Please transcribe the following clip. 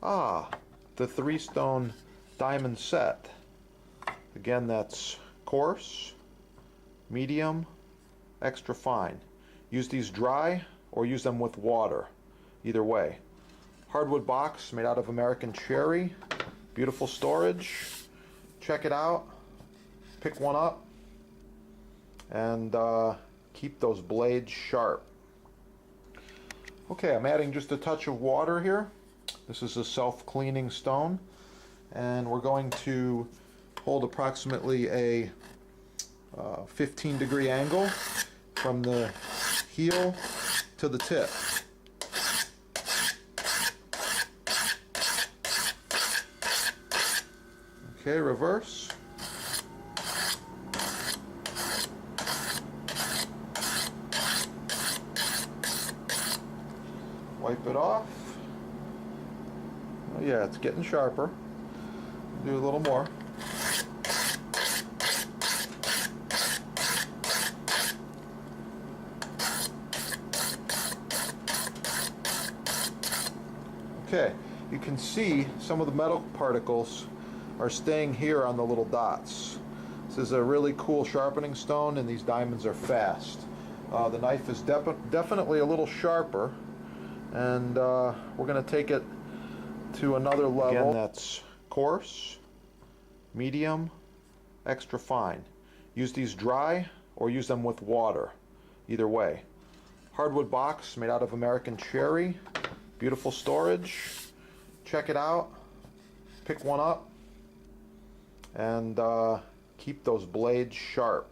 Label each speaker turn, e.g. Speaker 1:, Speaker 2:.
Speaker 1: Ah, the 3-stone diamond set. Again, that's coarse, medium, extra fine. Use these dry or use them with water. Either way. Hardwood box made out of American cherry. Beautiful storage. Check it out. Pick one up and keep those blades sharp. Okay, I'm adding just a touch of water here. This is a self-cleaning stone, and we're going to hold approximately a 15-degree angle from the heel to the tip. Okay, reverse. Wipe it off. Oh yeah, it's getting sharper. Do a little more. Okay, you can see some of the metal particles are staying here on the little dots. This is a really cool sharpening stone, and these diamonds are fast. The knife is definitely a little sharper, and we're going to take it to another level. Again, that's coarse, medium, extra fine. Use these dry or use them with water. Either way. Hardwood box made out of American cherry. Beautiful storage. Check it out. Pick one up and keep those blades sharp.